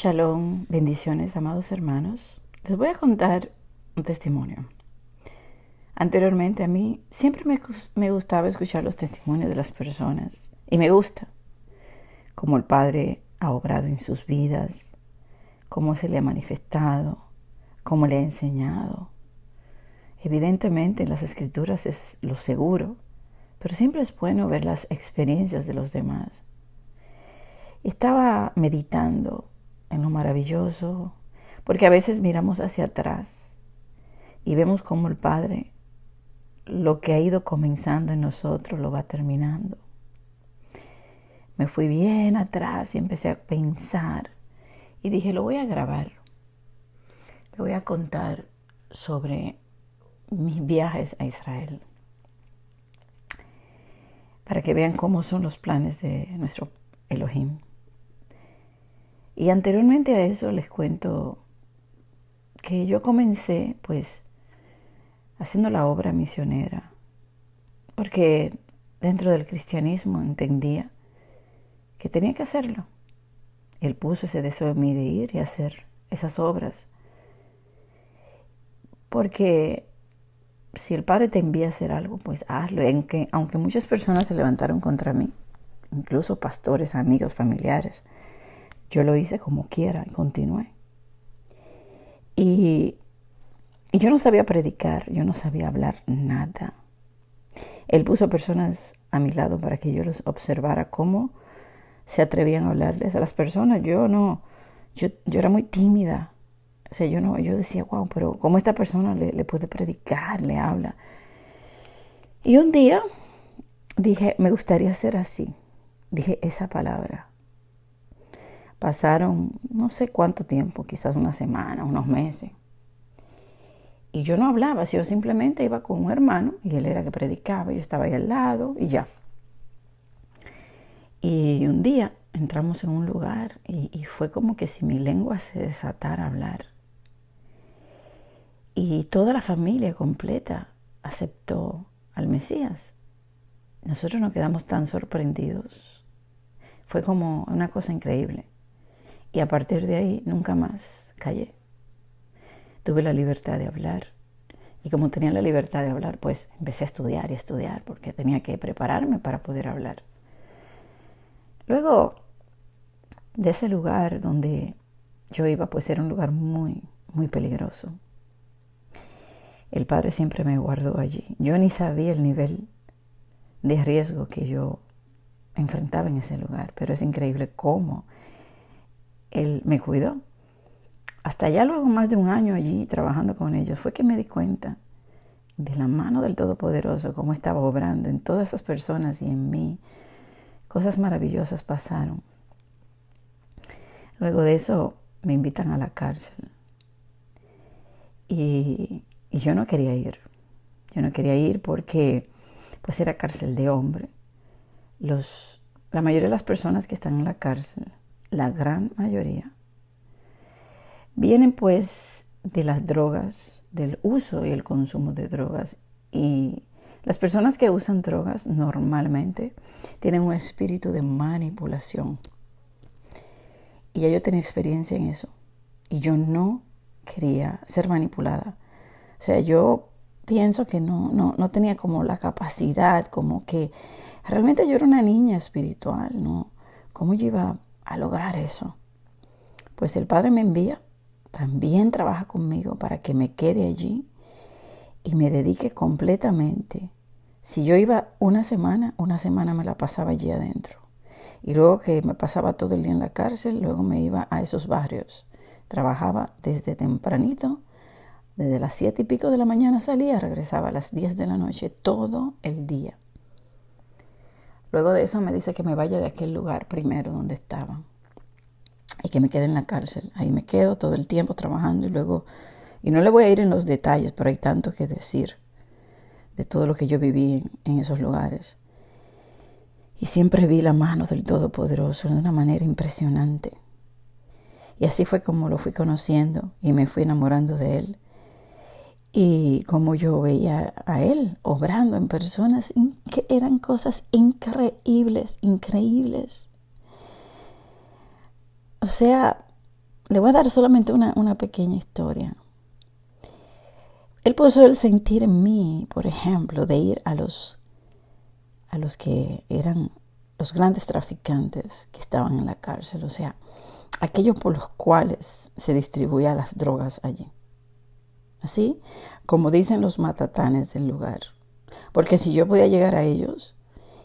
Shalom, bendiciones, amados hermanos. Les voy a contar un testimonio. Anteriormente a mí siempre me gustaba escuchar los testimonios de las personas. Y me gusta cómo el Padre ha obrado en sus vidas, cómo se le ha manifestado, cómo le ha enseñado. Evidentemente en las Escrituras es lo seguro, pero siempre es bueno ver las experiencias de los demás. Estaba meditando en lo maravilloso, porque a veces miramos hacia atrás y vemos cómo el Padre, lo que ha ido comenzando en nosotros, lo va terminando. Me fui bien atrás y empecé a pensar y dije, lo voy a grabar. Le voy a contar sobre mis viajes a Israel, para que vean cómo son los planes de nuestro Elohim. Y anteriormente a eso les cuento que yo comencé pues haciendo la obra misionera, porque dentro del cristianismo entendía que tenía que hacerlo. Él puso ese deseo en mí de ir y hacer esas obras, porque si el Padre te envía a hacer algo, pues hazlo. Aunque muchas personas se levantaron contra mí, incluso pastores, amigos, familiares, yo lo hice como quiera y continué. Y yo no sabía predicar, yo no sabía hablar nada. Él puso personas a mi lado para que yo los observara cómo se atrevían a hablarles a las personas. Yo era muy tímida. O sea, yo decía, wow, pero ¿cómo esta persona le puede predicar, le habla? Y un día dije, me gustaría ser así. Dije esa palabra. Pasaron no sé cuánto tiempo, quizás una semana, unos meses. Y yo no hablaba, yo simplemente iba con un hermano y él era que predicaba, yo estaba ahí al lado y ya. Y un día entramos en un lugar y fue como que si mi lengua se desatara a hablar. Y toda la familia completa aceptó al Mesías. Nosotros nos quedamos tan sorprendidos. Fue como una cosa increíble. Y a partir de ahí nunca más callé. Tuve la libertad de hablar. Y como tenía la libertad de hablar, pues empecé a estudiar y estudiar porque tenía que prepararme para poder hablar. Luego de ese lugar donde yo iba, pues era un lugar muy, muy peligroso. El Padre siempre me guardó allí. Yo ni sabía el nivel de riesgo que yo enfrentaba en ese lugar, pero es increíble cómo Él me cuidó. Hasta ya luego, más de un año allí trabajando con ellos, fue que me di cuenta de la mano del Todopoderoso, cómo estaba obrando en todas esas personas y en mí. Cosas maravillosas pasaron. Luego de eso me invitan a la cárcel. Y yo no quería ir. Yo no quería ir porque pues era cárcel de hombre. La mayoría de las personas que están en la cárcel, la gran mayoría, vienen pues de las drogas, del uso y el consumo de drogas. Y las personas que usan drogas normalmente tienen un espíritu de manipulación. Y ya yo tenía experiencia en eso. Y yo no quería ser manipulada. O sea, yo pienso que no tenía como la capacidad, como que realmente yo era una niña espiritual, ¿no? ¿Cómo yo iba a lograr eso? Pues el Padre me envía, también trabaja conmigo para que me quede allí y me dedique completamente. Si yo iba una semana me la pasaba allí adentro. Y luego que me pasaba todo el día en la cárcel, luego me iba a esos barrios. Trabajaba desde tempranito, desde las 7:00 de la mañana salía, regresaba a las 10 de la noche, todo el día. Luego de eso me dice que me vaya de aquel lugar primero donde estaba y que me quede en la cárcel. Ahí me quedo todo el tiempo trabajando y no le voy a ir en los detalles, pero hay tanto que decir de todo lo que yo viví en esos lugares. Y siempre vi la mano del Todopoderoso de una manera impresionante. Y así fue como lo fui conociendo y me fui enamorando de Él. Y como yo veía a Él obrando en personas que eran cosas increíbles, increíbles. O sea, le voy a dar solamente una pequeña historia. Él puso el sentir en mí, por ejemplo, de ir a los que eran los grandes traficantes que estaban en la cárcel, o sea, aquellos por los cuales se distribuían las drogas allí. Así como dicen los matatanes del lugar. Porque si yo podía llegar a ellos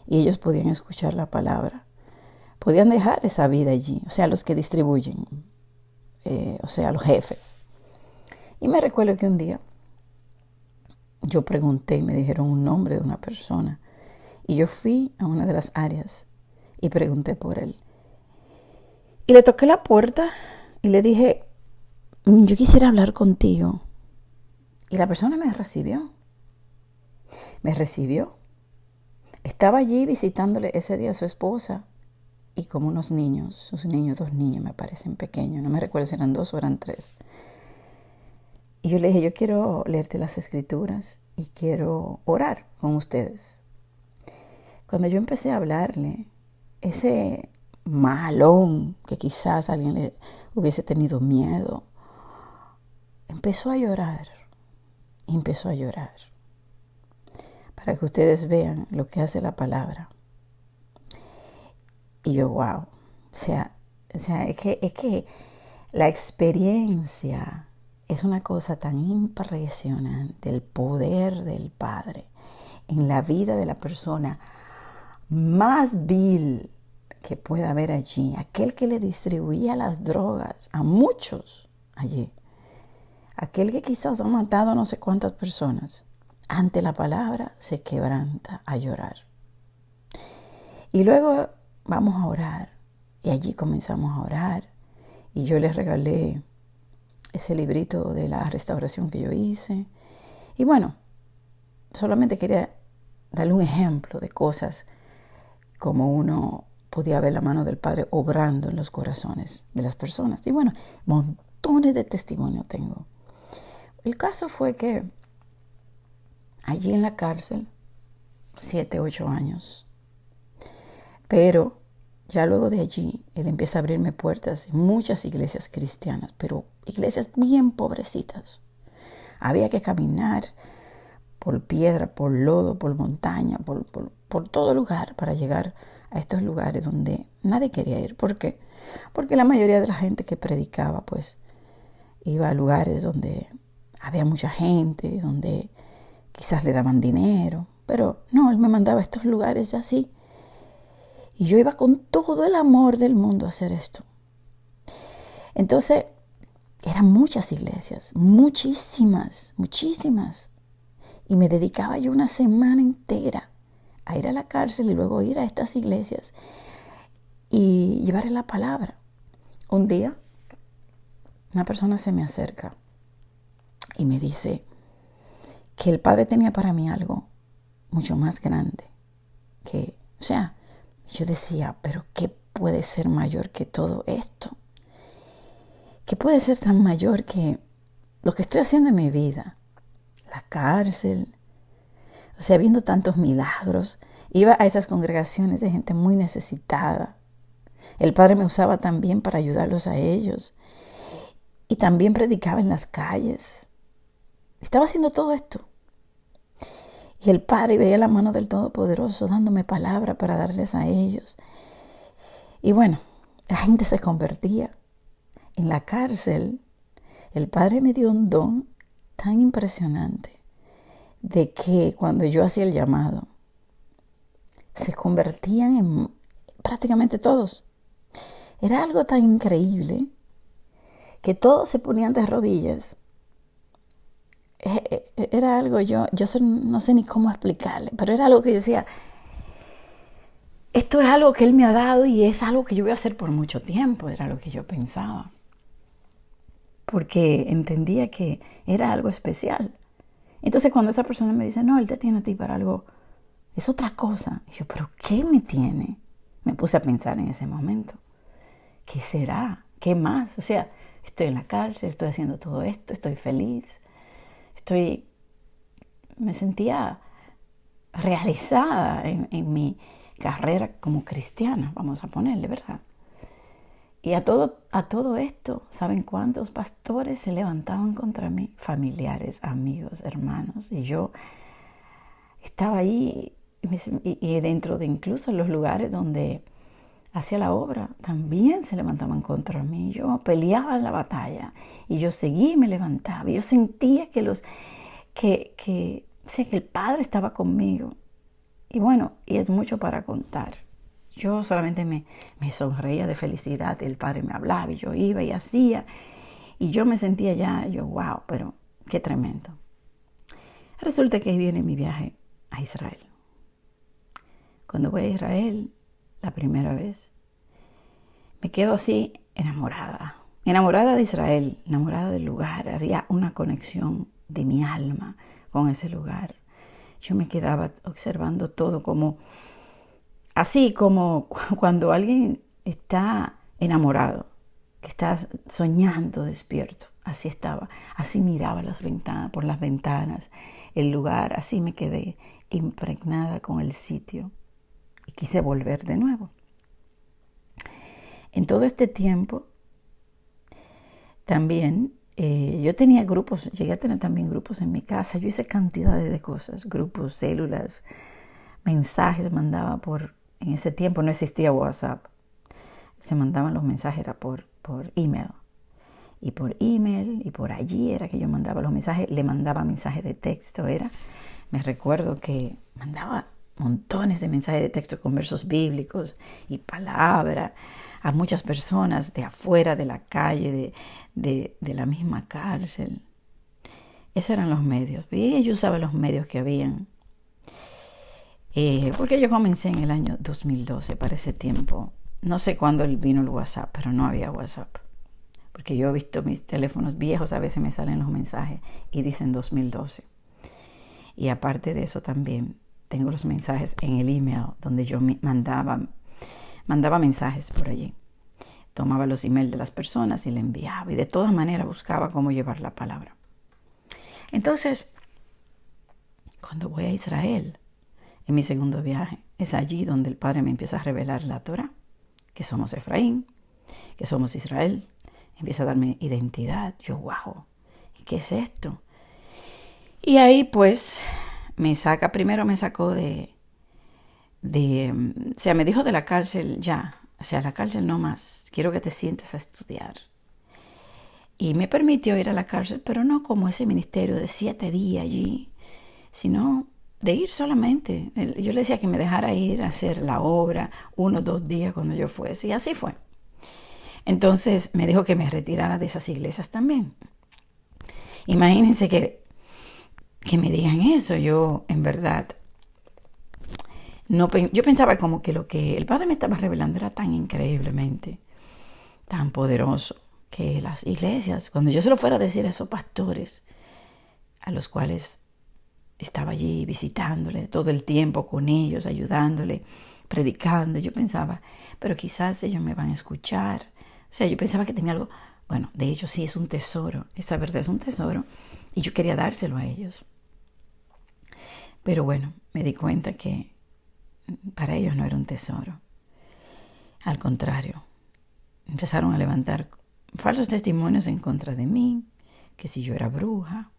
y ellos podían escuchar la palabra, podían dejar esa vida allí, o sea, los que distribuyen, o sea, los jefes. Y me recuerdo que un día yo pregunté y me dijeron un nombre de una persona. Y yo fui a una de las áreas y pregunté por él. Y le toqué la puerta y le dije, yo quisiera hablar contigo. Y la persona me recibió. Me recibió. Estaba allí visitándole ese día a su esposa y como unos niños, sus niños, 2 niños me parecen pequeños, no me recuerdo si eran 2 o eran 3. Y yo le dije, yo quiero leerte las escrituras y quiero orar con ustedes. Cuando yo empecé a hablarle, ese malón que quizás alguien le hubiese tenido miedo, empezó a llorar. Y empezó a llorar. Para que ustedes vean lo que hace la palabra. Y yo, wow. O sea, es que la experiencia es una cosa tan impresionante, el poder del Padre en la vida de la persona más vil que pueda haber allí, aquel que le distribuía las drogas a muchos allí, aquel que quizás ha matado a no sé cuántas personas, ante la palabra se quebranta a llorar. Y luego vamos a orar, y allí comenzamos a orar, y yo les regalé ese librito de la restauración que yo hice. Y bueno, solamente quería darle un ejemplo de cosas como uno podía ver la mano del Padre obrando en los corazones de las personas. Y bueno, montones de testimonios tengo. El caso fue que allí en la cárcel, 7, 8 años, pero ya luego de allí, él empieza a abrirme puertas en muchas iglesias cristianas, pero iglesias bien pobrecitas. Había que caminar por piedra, por lodo, por montaña, por todo lugar para llegar a estos lugares donde nadie quería ir. ¿Por qué? Porque la mayoría de la gente que predicaba, pues, iba a lugares donde había mucha gente, donde quizás le daban dinero, pero no, él me mandaba a estos lugares así. Y yo iba con todo el amor del mundo a hacer esto. Entonces, eran muchas iglesias, muchísimas. Y me dedicaba yo una semana entera a ir a la cárcel y luego ir a estas iglesias y llevarle la palabra. Un día, una persona se me acerca y me dice que el Padre tenía para mí algo mucho más grande. Yo decía, pero ¿qué puede ser mayor que todo esto? ¿Qué puede ser tan mayor que lo que estoy haciendo en mi vida? La cárcel, o sea, viendo tantos milagros. Iba a esas congregaciones de gente muy necesitada. El Padre me usaba también para ayudarlos a ellos. Y también predicaba en las calles. Estaba haciendo todo esto. Y el Padre veía la mano del Todopoderoso dándome palabra para darles a ellos. Y bueno, la gente se convertía. En la cárcel, el Padre me dio un don tan impresionante de que cuando yo hacía el llamado, se convertían en prácticamente todos. Era algo tan increíble que todos se ponían de rodillas. Era algo, yo no sé ni cómo explicarle, pero era algo que yo decía, esto es algo que Él me ha dado y es algo que yo voy a hacer por mucho tiempo, era lo que yo pensaba. Porque entendía que era algo especial. Entonces cuando esa persona me dice, no, Él te tiene a ti para algo, es otra cosa. Y yo, ¿pero qué me tiene? Me puse a pensar en ese momento. ¿Qué será? ¿Qué más? O sea, estoy en la cárcel, estoy haciendo todo esto, estoy feliz. Me sentía realizada en mi carrera como cristiana, vamos a ponerle, ¿verdad? Y a todo esto, ¿saben cuántos pastores se levantaban contra mí? Familiares, amigos, hermanos. Y yo estaba ahí y dentro de incluso los lugares donde hacía la obra, también se levantaban contra mí. Yo peleaba en la batalla y yo seguí y me levantaba. Yo sentía que el Padre estaba conmigo. Y bueno, y es mucho para contar. Yo solamente me sonreía de felicidad. El Padre me hablaba y yo iba y hacía. Y yo me sentía wow, pero qué tremendo. Resulta que ahí viene mi viaje a Israel. Cuando voy a Israel, la primera vez, me quedo así enamorada de Israel, enamorada del lugar. Había una conexión de mi alma con ese lugar. Yo me quedaba observando todo así como cuando alguien está enamorado, que está soñando despierto. Así estaba, así miraba por las ventanas, el lugar, así me quedé impregnada con el sitio y quise volver de nuevo. En todo este tiempo, también yo tenía grupos, llegué a tener también grupos en mi casa. Yo hice cantidades de cosas, grupos, células, mensajes mandaba en ese tiempo no existía WhatsApp. Se mandaban los mensajes, era por email. Y por email, y por allí era que yo mandaba los mensajes, le mandaba mensajes de texto, me recuerdo que mandaba montones de mensajes de texto con versos bíblicos y palabras a muchas personas de afuera, de la calle, de la misma cárcel. Esos eran los medios. Y yo usaba los medios que habían. Porque yo comencé en el año 2012, para ese tiempo. No sé cuándo vino el WhatsApp, pero no había WhatsApp. Porque yo he visto mis teléfonos viejos, a veces me salen los mensajes y dicen 2012. Y aparte de eso también tengo los mensajes en el email, donde yo mandaba mensajes por allí. Tomaba los emails de las personas y le enviaba. Y de todas maneras buscaba cómo llevar la palabra. Entonces, cuando voy a Israel, en mi segundo viaje, es allí donde el Padre me empieza a revelar la Torah, que somos Efraín, que somos Israel. Empieza a darme identidad. Yo, wow, ¿qué es esto? Y ahí pues primero me sacó o sea, me dijo de la cárcel ya, o sea, la cárcel no más, quiero que te sientes a estudiar. Y me permitió ir a la cárcel, pero no como ese ministerio de 7 días allí, sino de ir solamente. Yo le decía que me dejara ir a hacer la obra 1 o 2 días cuando yo fuese, y así fue. Entonces me dijo que me retirara de esas iglesias también. Imagínense que me digan eso. Yo, en verdad, yo pensaba como que lo que el Padre me estaba revelando era tan increíblemente, tan poderoso, que las iglesias, cuando yo se lo fuera a decir a esos pastores, a los cuales estaba allí visitándole todo el tiempo con ellos, ayudándole, predicando, yo pensaba, pero quizás ellos me van a escuchar. O sea, yo pensaba que tenía algo, bueno, de hecho sí es un tesoro, esta verdad es un tesoro, y yo quería dárselo a ellos. Pero bueno, me di cuenta que para ellos no era un tesoro. Al contrario, empezaron a levantar falsos testimonios en contra de mí, que si yo era bruja,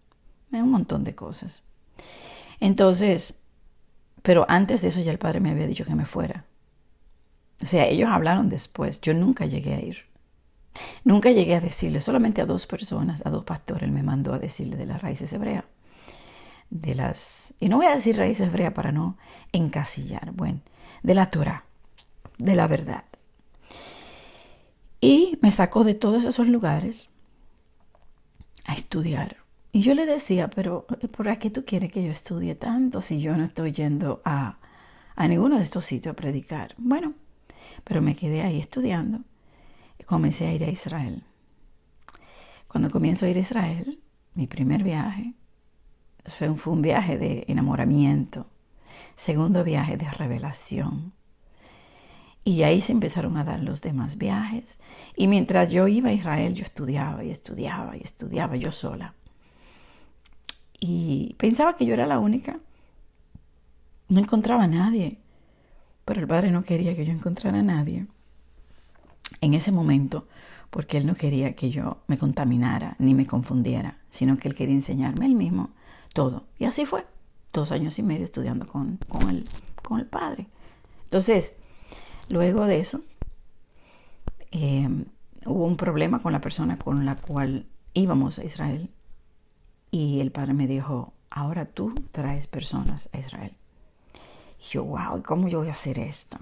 un montón de cosas. Entonces, pero antes de eso ya el Padre me había dicho que me fuera. O sea, ellos hablaron después, yo nunca llegué a ir. Nunca llegué a decirle, solamente a 2 personas, a 2 pastores, él me mandó a decirle de las raíces hebreas. Y no voy a decir raíces hebreas para no encasillar, bueno, de la Torah, de la verdad. Y me sacó de todos esos lugares a estudiar. Y yo le decía, pero ¿por qué tú quieres que yo estudie tanto si yo no estoy yendo a ninguno de estos sitios a predicar? Bueno, pero me quedé ahí estudiando. Comencé a ir a Israel. Cuando comienzo a ir a Israel, mi primer viaje, fue un viaje de enamoramiento. Segundo viaje de revelación. Y ahí se empezaron a dar los demás viajes. Y mientras yo iba a Israel, yo estudiaba y estudiaba y estudiaba yo sola. Y pensaba que yo era la única. No encontraba a nadie. Pero el Padre no quería que yo encontrara a nadie. en ese momento, porque Él no quería que yo me contaminara ni me confundiera, sino que Él quería enseñarme Él mismo todo. Y así fue, 2 años y medio estudiando con el Padre. Entonces, luego de eso, hubo un problema con la persona con la cual íbamos a Israel. Y el Padre me dijo, ahora tú traes personas a Israel. Y yo, wow, ¿y cómo yo voy a hacer esto?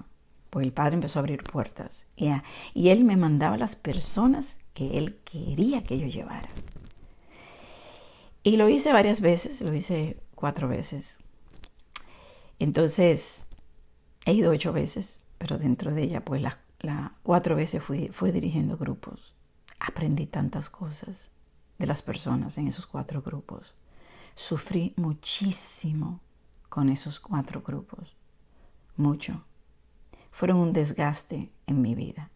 Pues el Padre empezó a abrir puertas. Y Él me mandaba las personas que Él quería que yo llevara. Y lo hice varias veces, lo hice 4 veces. Entonces, he ido 8 veces, pero dentro de ella, pues las 4 veces fui dirigiendo grupos. Aprendí tantas cosas de las personas en esos 4 grupos. Sufrí muchísimo con esos 4 grupos. Mucho. Fueron un desgaste en mi vida.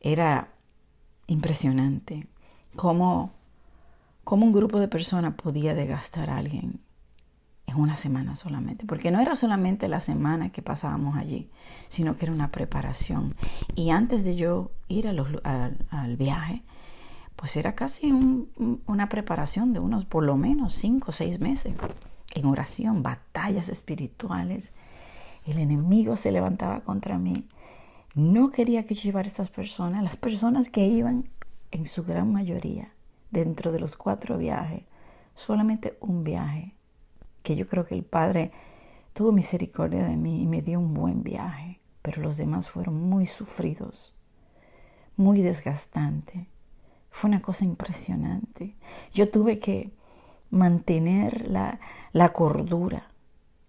Era impresionante cómo un grupo de personas podía desgastar a alguien en una semana solamente. Porque no era solamente la semana que pasábamos allí, sino que era una preparación. Y antes de yo ir al viaje, pues era casi una preparación de unos por lo menos 5 o 6 meses en oración, batallas espirituales. El enemigo se levantaba contra mí. No quería que yo llevara a estas personas. Las personas que iban, en su gran mayoría, dentro de los 4 viajes, solamente un viaje, que yo creo que el Padre tuvo misericordia de mí y me dio un buen viaje, pero los demás fueron muy sufridos, muy desgastantes. Fue una cosa impresionante. Yo tuve que mantener la cordura,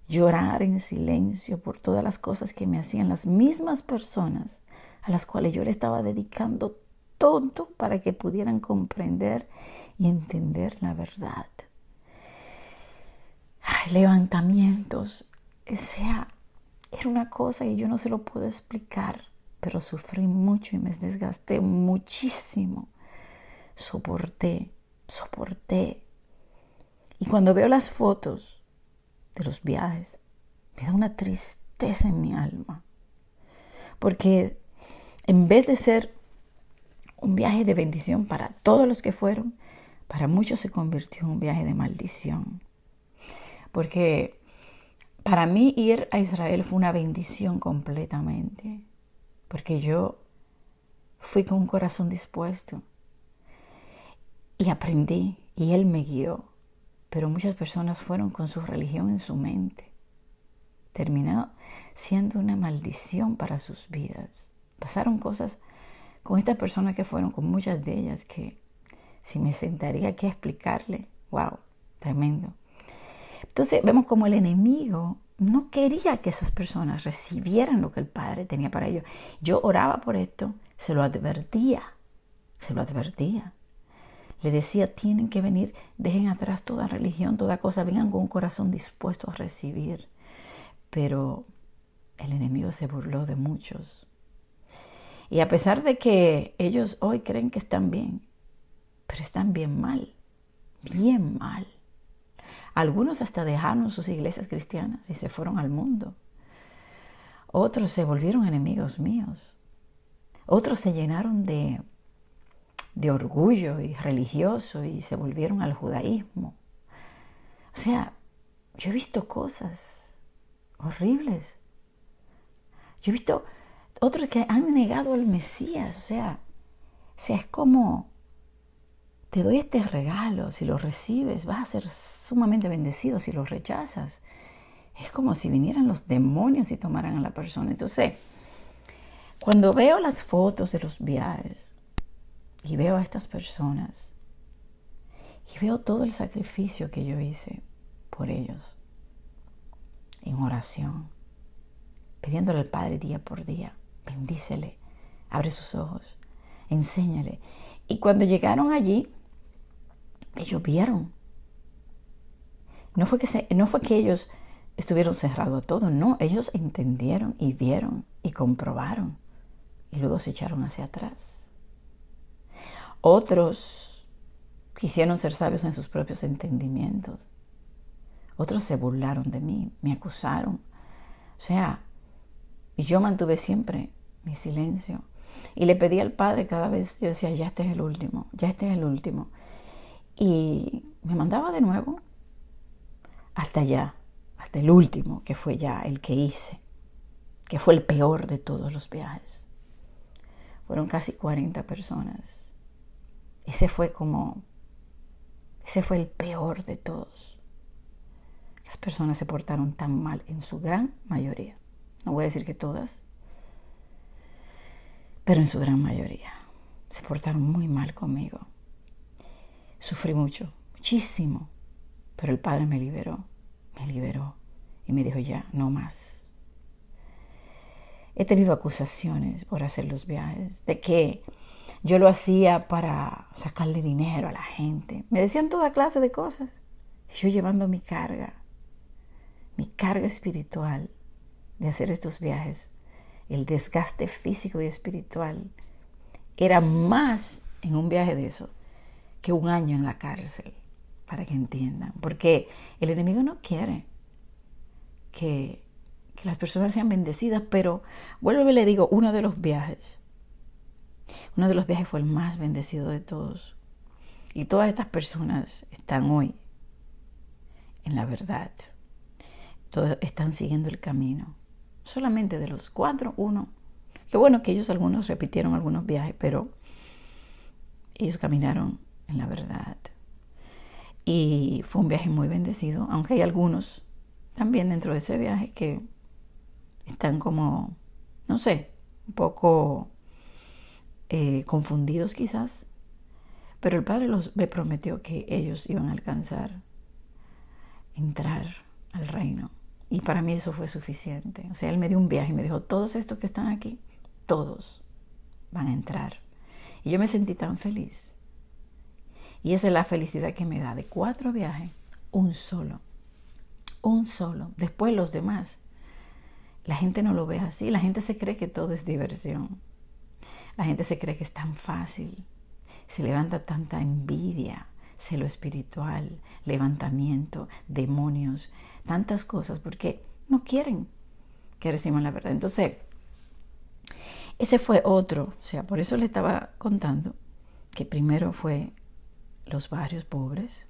llorar en silencio por todas las cosas que me hacían las mismas personas a las cuales yo le estaba dedicando todo para que pudieran comprender y entender la verdad. Levantamientos, o sea, era una cosa que yo no se lo puedo explicar, pero sufrí mucho y me desgasté muchísimo. Soporté. Y cuando veo las fotos de los viajes, me da una tristeza en mi alma. Porque en vez de ser un viaje de bendición para todos los que fueron, para muchos se convirtió en un viaje de maldición. Porque para mí ir a Israel fue una bendición completamente. Porque yo fui con un corazón dispuesto. Y aprendí, y Él me guió. Pero muchas personas fueron con su religión en su mente. Terminó siendo una maldición para sus vidas. Pasaron cosas con estas personas que fueron, con muchas de ellas, que si me sentaría aquí a explicarle, wow, tremendo. Entonces vemos como el enemigo no quería que esas personas recibieran lo que el Padre tenía para ellos. Yo oraba por esto, se lo advertía. Le decía, tienen que venir, dejen atrás toda religión, toda cosa, vengan con un corazón dispuesto a recibir. Pero el enemigo se burló de muchos. Y a pesar de que ellos hoy creen que están bien, pero están bien mal. Algunos hasta dejaron sus iglesias cristianas y se fueron al mundo. Otros se volvieron enemigos míos. Otros se llenaron de orgullo y religioso y se volvieron al judaísmo. O sea, yo he visto cosas horribles. Yo he visto otros que han negado al Mesías. O sea, es como, te doy este regalo, si lo recibes vas a ser sumamente bendecido, si lo rechazas. Es como si vinieran los demonios y tomaran a la persona. Entonces, cuando veo las fotos de los viajes y veo a estas personas y veo todo el sacrificio que yo hice por ellos en oración, pidiéndole al Padre día por día, bendícele, abre sus ojos, enséñale. Y cuando llegaron allí, ellos vieron. No fue que ellos estuvieron cerrados a todo, no, ellos entendieron y vieron y comprobaron y luego se echaron hacia atrás. Otros quisieron ser sabios en sus propios entendimientos. Otros se burlaron de mí, me acusaron. O sea, y yo mantuve siempre mi silencio. Y le pedí al Padre cada vez, yo decía, ya este es el último, ya este es el último. Y me mandaba de nuevo hasta allá, hasta el último, que fue ya el que hice, que fue el peor de todos los viajes. Fueron casi 40 personas. Ese fue el peor de todos. Las personas se portaron tan mal en su gran mayoría. No voy a decir que todas, pero en su gran mayoría. Se portaron muy mal conmigo. Sufrí mucho, muchísimo. Pero el Padre me liberó y me dijo ya, no más. He tenido acusaciones por hacer los viajes, de que yo lo hacía para sacarle dinero a la gente. Me decían toda clase de cosas. Yo llevando mi carga espiritual de hacer estos viajes, el desgaste físico y espiritual era más en un viaje de eso que un año en la cárcel, para que entiendan. Porque el enemigo no quiere que las personas sean bendecidas, pero vuelvo y le digo, uno de los viajes fue el más bendecido de todos. Y todas estas personas están hoy en la verdad. Todos están siguiendo el camino. Solamente de los 4, uno. Qué bueno que ellos algunos repitieron algunos viajes, pero ellos caminaron en la verdad. Y fue un viaje muy bendecido, aunque hay algunos también dentro de ese viaje que están como, no sé, un poco confundidos quizás. Pero el Padre me prometió que ellos iban a alcanzar, entrar al reino. Y para mí eso fue suficiente. O sea, Él me dio un viaje y me dijo, todos estos que están aquí, todos van a entrar. Y yo me sentí tan feliz. Y esa es la felicidad que me da. De 4 viajes, un solo. Después los demás. La gente no lo ve así. La gente se cree que todo es diversión. La gente se cree que es tan fácil. Se levanta tanta envidia, celo espiritual, levantamiento, demonios, tantas cosas, porque no quieren que recibamos la verdad. Entonces, ese fue otro. O sea, por eso le estaba contando que primero fue los barrios pobres,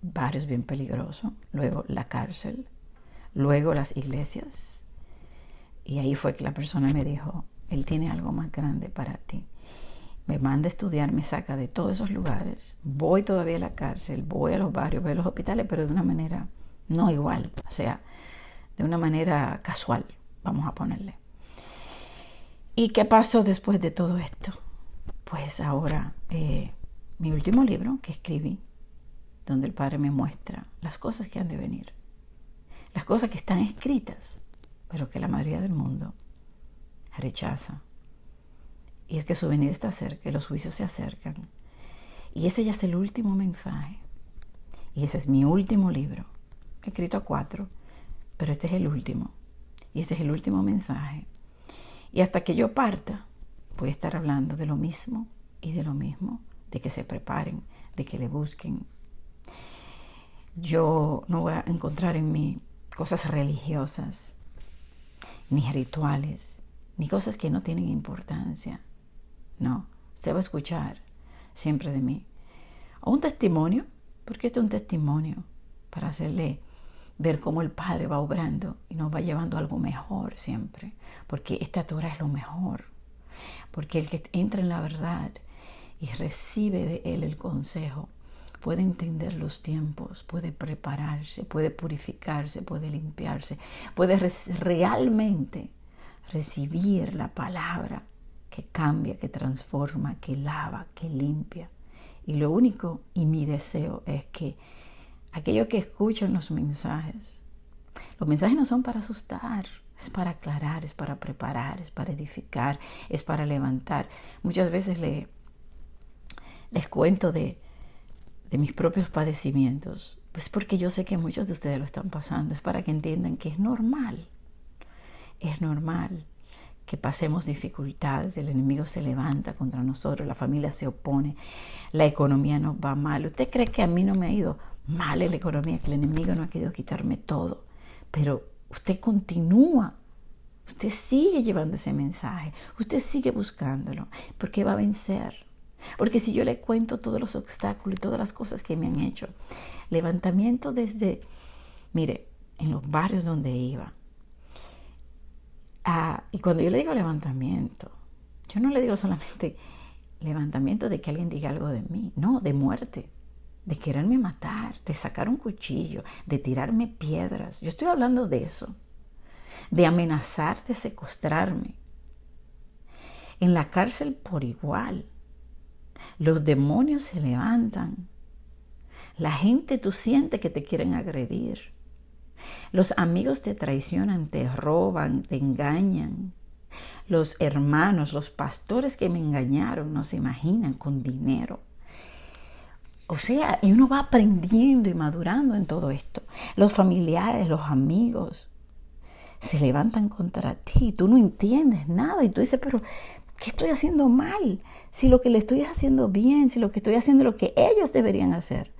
barrios bien peligrosos, luego la cárcel, luego las iglesias. Y ahí fue que la persona me dijo, Él tiene algo más grande para ti. Me manda a estudiar, me saca de todos esos lugares. Voy todavía a la cárcel, voy a los barrios, voy a los hospitales, pero de una manera no igual. O sea, de una manera casual, vamos a ponerle. ¿Y qué pasó después de todo esto? Pues ahora, mi último libro que escribí, donde el Padre me muestra las cosas que han de venir. Las cosas que están escritas, pero que la mayoría del mundo rechaza. Y es que su venida está cerca, y los juicios se acercan. Y ese ya es el último mensaje. Y ese es mi último libro. He escrito 4, pero este es el último. Y este es el último mensaje. Y hasta que yo parta, voy a estar hablando de lo mismo y de lo mismo, de que se preparen, de que le busquen. Yo no voy a encontrar en mí cosas religiosas, ni rituales, ni cosas que no tienen importancia. No, usted va a escuchar siempre de mí. O un testimonio, porque este es un testimonio para hacerle ver cómo el Padre va obrando y nos va llevando a algo mejor siempre. Porque esta Torah es lo mejor. Porque el que entra en la verdad y recibe de Él el consejo, puede entender los tiempos, puede prepararse, puede purificarse, puede limpiarse, puede realmente recibir la palabra que cambia, que transforma, que lava, que limpia. Y lo único y mi deseo es que aquellos que escuchan los mensajes no son para asustar, es para aclarar, es para preparar, es para edificar, es para levantar. Muchas veces les cuento de mis propios padecimientos, pues porque yo sé que muchos de ustedes lo están pasando, es para que entiendan que es normal que pasemos dificultades, el enemigo se levanta contra nosotros, la familia se opone, la economía nos va mal. ¿Usted cree que a mí no me ha ido mal en la economía, que el enemigo no ha querido quitarme todo? Pero usted continúa Usted sigue llevando ese mensaje, usted sigue buscándolo, porque va a vencer. Porque si yo le cuento todos los obstáculos y todas las cosas que me han hecho, levantamiento desde, mire, en los barrios donde iba. Y cuando yo le digo levantamiento, yo no le digo solamente levantamiento de que alguien diga algo de mí, no, de muerte, de quererme matar, de sacar un cuchillo, de tirarme piedras. Yo estoy hablando de eso, de amenazar, de secuestrarme. En la cárcel por igual. Los demonios se levantan. La gente, tú sientes que te quieren agredir. Los amigos te traicionan, te roban, te engañan. Los hermanos, los pastores que me engañaron, no se imaginan, con dinero. O sea, y uno va aprendiendo y madurando en todo esto. Los familiares, los amigos se levantan contra ti. Tú no entiendes nada y tú dices, pero ¿qué estoy haciendo mal? Si lo que le estoy haciendo bien, si lo que estoy haciendo es lo que ellos deberían hacer.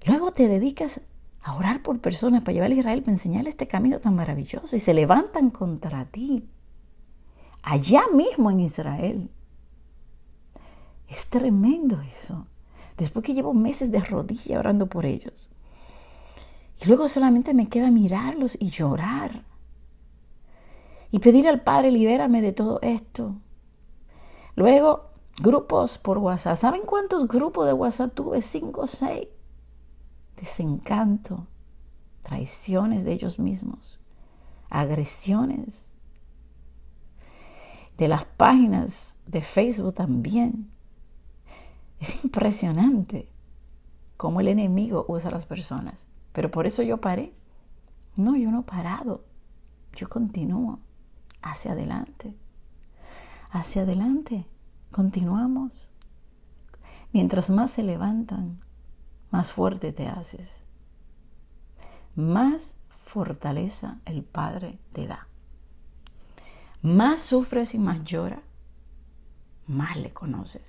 Luego te dedicas a orar por personas para llevar a Israel, para enseñarle este camino tan maravilloso y se levantan contra ti. Allá mismo en Israel. Es tremendo eso. Después que llevo meses de rodilla orando por ellos. Y luego solamente me queda mirarlos y llorar. Y pedir al Padre, libérame de todo esto. Luego, grupos por WhatsApp. ¿Saben cuántos grupos de WhatsApp tuve? 5 o 6. Desencanto, traiciones de ellos mismos, agresiones. De las páginas de Facebook también. Es impresionante cómo el enemigo usa a las personas. Pero por eso yo paré. No, yo no he parado. Yo continúo hacia adelante. Hacia adelante. Continuamos. Mientras más se levantan, más fuerte te haces. Más fortaleza el Padre te da. Más sufres y más lloras, más le conoces,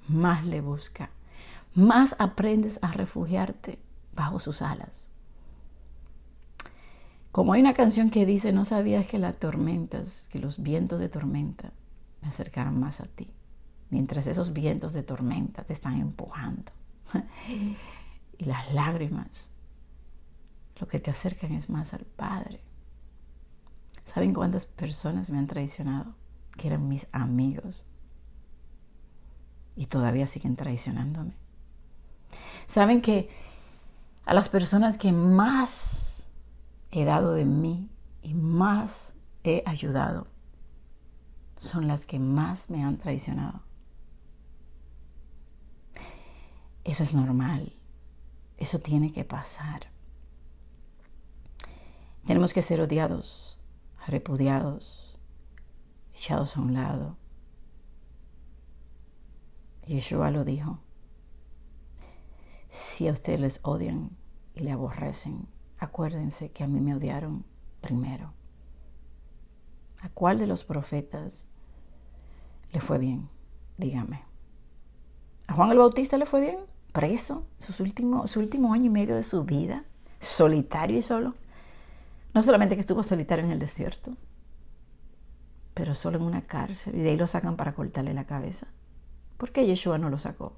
más le buscas, más aprendes a refugiarte bajo sus alas. Como hay una canción que dice, no sabías que las tormentas, que los vientos de tormenta me acercaran más a ti, mientras esos vientos de tormenta te están empujando. Y las lágrimas, lo que te acercan es más al Padre. ¿Saben cuántas personas me han traicionado? Que eran mis amigos. Y todavía siguen traicionándome. ¿Saben que a las personas que más he dado de mí y más he ayudado son las que más me han traicionado? Eso es normal. Eso tiene que pasar. Tenemos que ser odiados, repudiados, echados a un lado. Yeshua lo dijo. Si a ustedes les odian y le aborrecen, acuérdense que a mí me odiaron primero. ¿A cuál de los profetas le fue bien? Dígame. ¿A Juan el Bautista le fue bien? Preso, su último año y medio de su vida, solitario y solo. No solamente que estuvo solitario en el desierto, pero solo en una cárcel, y de ahí lo sacan para cortarle la cabeza. ¿Por qué Yeshua no lo sacó?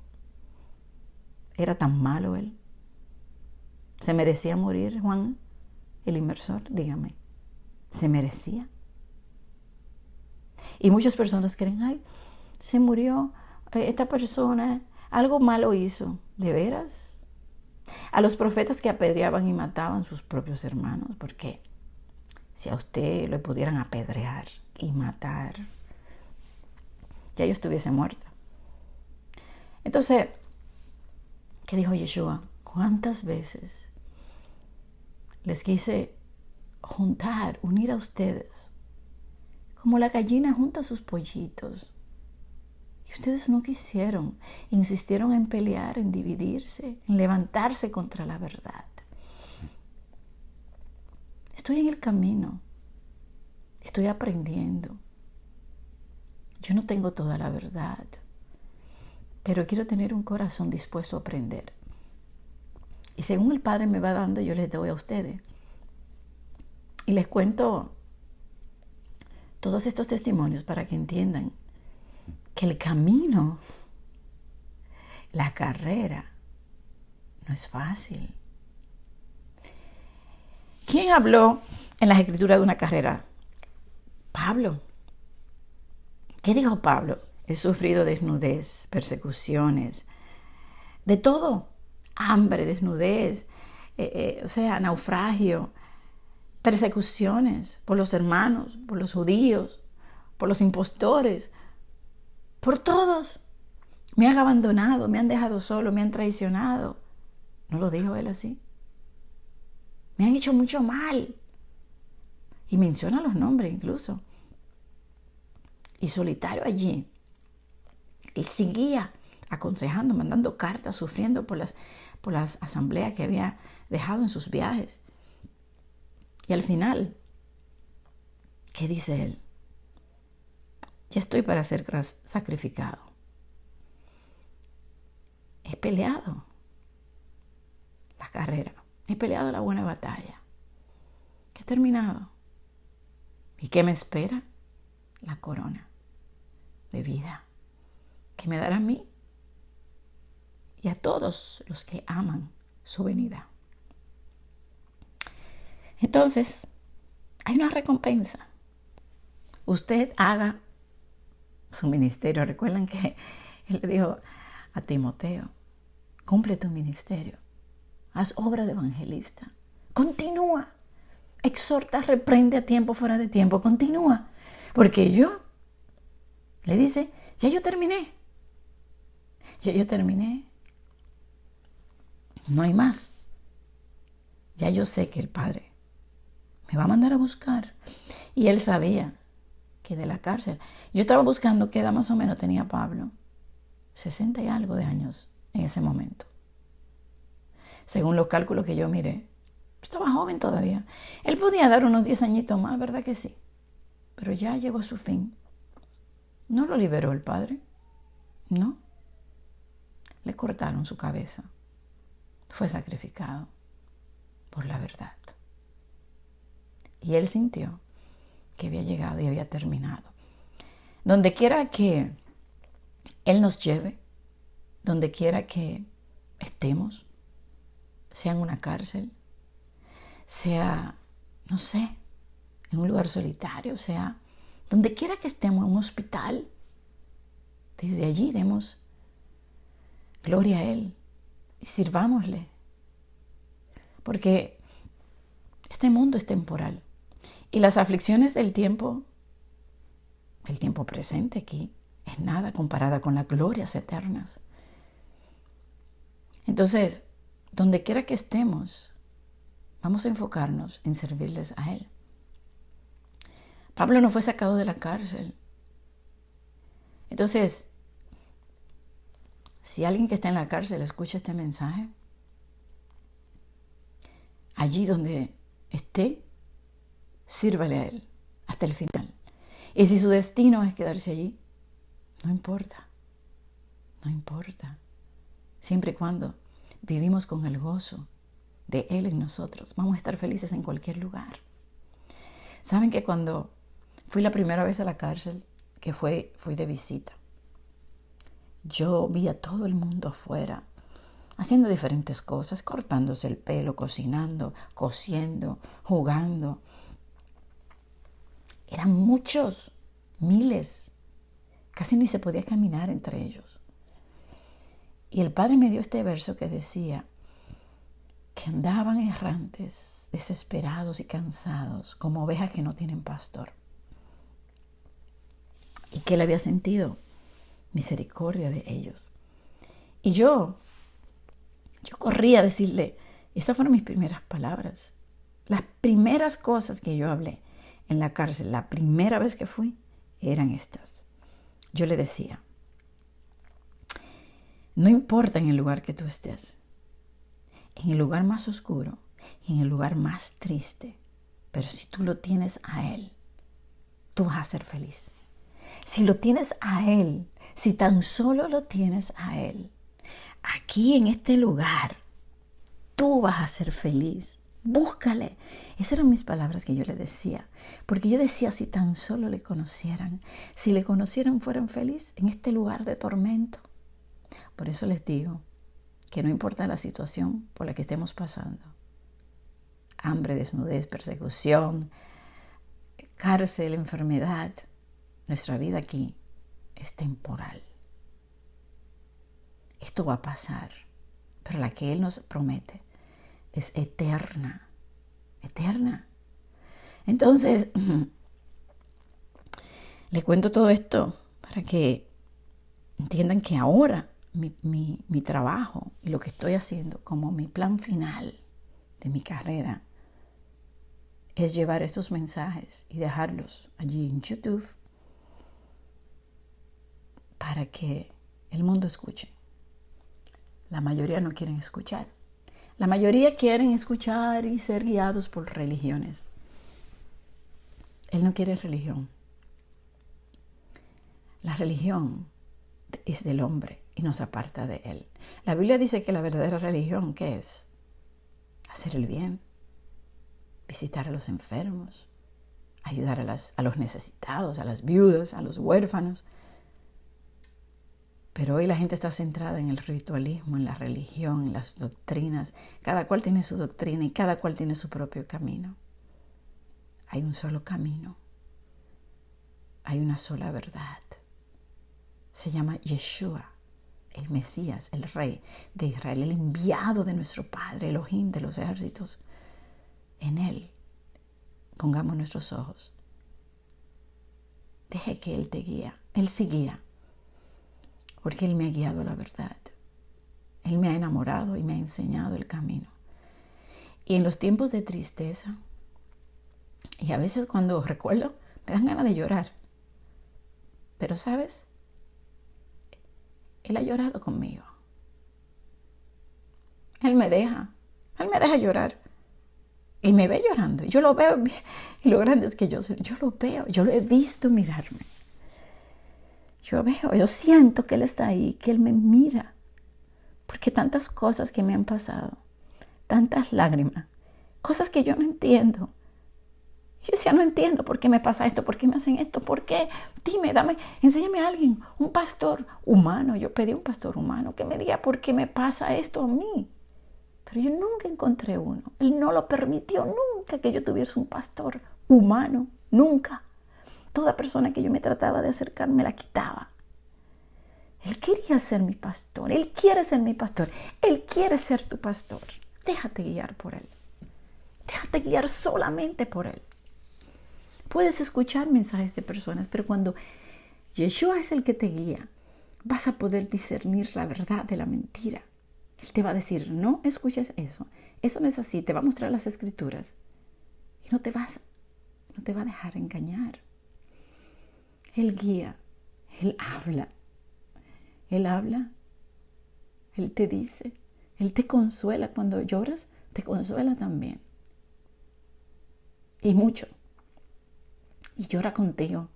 ¿Era tan malo él? ¿Se merecía morir, Juan, el inmersor? Dígame. ¿Se merecía? Y muchas personas creen, ay, se murió esta persona, algo malo hizo. ¿De veras? A los profetas que apedreaban y mataban sus propios hermanos, porque si a usted le pudieran apedrear y matar, ya yo estuviese muerta. Entonces, ¿qué dijo Yeshua? ¿Cuántas veces les quise juntar, unir a ustedes, como la gallina junta a sus pollitos? Y ustedes no quisieron, insistieron en pelear, en dividirse, en levantarse contra la verdad. Estoy en el camino, estoy aprendiendo. Yo no tengo toda la verdad, pero quiero tener un corazón dispuesto a aprender. Y según el Padre me va dando, yo les doy a ustedes. Y les cuento todos estos testimonios para que entiendan que el camino, la carrera, no es fácil. ¿Quién habló en las escrituras de una carrera? Pablo. ¿Qué dijo Pablo? He sufrido desnudez, persecuciones, de todo, hambre, desnudez, naufragio, persecuciones por los hermanos, por los judíos, por los impostores, por todos. Me han abandonado, me han dejado solo, me han traicionado. ¿No lo dijo él así? Me han hecho mucho mal. Y menciona los nombres incluso. Y solitario allí, él seguía aconsejando, mandando cartas, sufriendo por las asambleas que había dejado en sus viajes. Y al final, ¿qué dice él? Ya estoy para ser sacrificado. He peleado la carrera, he peleado la buena batalla, he terminado. ¿Y qué me espera? La corona de vida que me dará a mí y a todos los que aman su venida. Entonces, hay una recompensa. Usted haga su ministerio. Recuerdan que él le dijo a Timoteo, cumple tu ministerio, haz obra de evangelista, continúa, exhorta, reprende a tiempo, fuera de tiempo, continúa, porque yo, le dice, ya yo terminé, no hay más, ya yo sé que el Padre me va a mandar a buscar. Y él sabía que de la cárcel, yo estaba buscando qué edad más o menos tenía Pablo, 60 y algo de años en ese momento. Según los cálculos que yo miré, estaba joven todavía. Él podía dar unos 10 añitos más, ¿verdad que sí? Pero ya llegó a su fin. No lo liberó el Padre, no. Le cortaron su cabeza. Fue sacrificado por la verdad. Y él sintió que había llegado y había terminado. Donde quiera que Él nos lleve, donde quiera que estemos, sea en una cárcel, sea, no sé, en un lugar solitario, sea donde quiera que estemos, en un hospital, desde allí demos gloria a Él y sirvámosle. Porque este mundo es temporal y las aflicciones del tiempo, el tiempo presente aquí, es nada comparada con las glorias eternas. Entonces, donde quiera que estemos, vamos a enfocarnos en servirles a Él. Pablo no fue sacado de la cárcel. Entonces, si alguien que está en la cárcel escucha este mensaje, allí donde esté, sírvale a Él hasta el final. Y si su destino es quedarse allí, no importa, no importa. Siempre y cuando vivimos con el gozo de Él en nosotros, vamos a estar felices en cualquier lugar. Saben que cuando fui la primera vez a la cárcel, que fui de visita, yo vi a todo el mundo afuera, haciendo diferentes cosas, cortándose el pelo, cocinando, cosiendo, jugando. Eran muchos, miles. Casi ni se podía caminar entre ellos. Y el Padre me dio este verso que decía que andaban errantes, desesperados y cansados, como ovejas que no tienen pastor. Y que Él había sentido misericordia de ellos. Y yo corrí a decirle, estas fueron mis primeras palabras. Las primeras cosas que yo hablé en la cárcel, la primera vez que fui, eran estas. Yo le decía, no importa en el lugar que tú estés, en el lugar más oscuro, en el lugar más triste, pero si tú lo tienes a Él, tú vas a ser feliz. Si lo tienes a Él, si tan solo lo tienes a Él, aquí en este lugar, tú vas a ser feliz. Búscale. Esas eran mis palabras que yo le decía. Porque yo decía, si tan solo le conocieran, si le conocieran fueran felices en este lugar de tormento. Por eso les digo que no importa la situación por la que estemos pasando. Hambre, desnudez, persecución, cárcel, enfermedad. Nuestra vida aquí es temporal. Esto va a pasar, pero la que Él nos promete es eterna, eterna. Entonces, le cuento todo esto para que entiendan que ahora mi trabajo y lo que estoy haciendo como mi plan final de mi carrera es llevar estos mensajes y dejarlos allí en YouTube para que el mundo escuche. La mayoría no quieren escuchar. La mayoría quieren escuchar y ser guiados por religiones. Él no quiere religión. La religión es del hombre y nos aparta de él. La Biblia dice que la verdadera religión, ¿qué es? Hacer el bien, visitar a los enfermos, ayudar a los necesitados, a las viudas, a los huérfanos. Pero hoy la gente está centrada en el ritualismo, en la religión, en las doctrinas. Cada cual tiene su doctrina y cada cual tiene su propio camino. Hay un solo camino. Hay una sola verdad. Se llama Yeshua, el Mesías, el Rey de Israel, el enviado de nuestro Padre, Elohim de los ejércitos. En Él pongamos nuestros ojos. Deje que Él te guíe. Él sí guía. Porque Él me ha guiado a la verdad. Él me ha enamorado y me ha enseñado el camino. Y en los tiempos de tristeza, y a veces cuando recuerdo, me dan ganas de llorar. Pero ¿sabes? Él ha llorado conmigo. Él me deja llorar. Y me ve llorando. Yo lo veo. Y lo grande es que yo lo veo. Yo lo he visto mirarme. Yo siento que Él está ahí, que Él me mira. Porque tantas cosas que me han pasado, tantas lágrimas, cosas que yo no entiendo. Yo decía, no entiendo por qué me pasa esto, por qué me hacen esto, por qué. Dime, enséñame a alguien, un pastor humano. Yo pedí a un pastor humano que me diga por qué me pasa esto a mí. Pero yo nunca encontré uno. Él no lo permitió nunca que yo tuviese un pastor humano, nunca. Toda persona que yo me trataba de acercar me la quitaba. Él quería ser mi pastor. Él quiere ser mi pastor. Él quiere ser tu pastor. Déjate guiar por Él. Déjate guiar solamente por Él. Puedes escuchar mensajes de personas, pero cuando Yeshua es el que te guía, vas a poder discernir la verdad de la mentira. Él te va a decir, no escuches eso. Eso no es así. Te va a mostrar las escrituras. Y no te va a dejar engañar. Él guía, Él habla, Él te dice, Él te consuela cuando lloras, te consuela también. Y mucho. Y llora contigo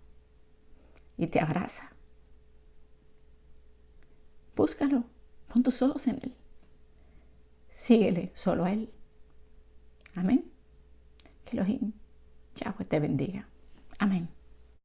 y te abraza. Búscalo, pon tus ojos en Él. Síguele solo a Él. Amén. Que Elohim, Yahweh te bendiga. Amén.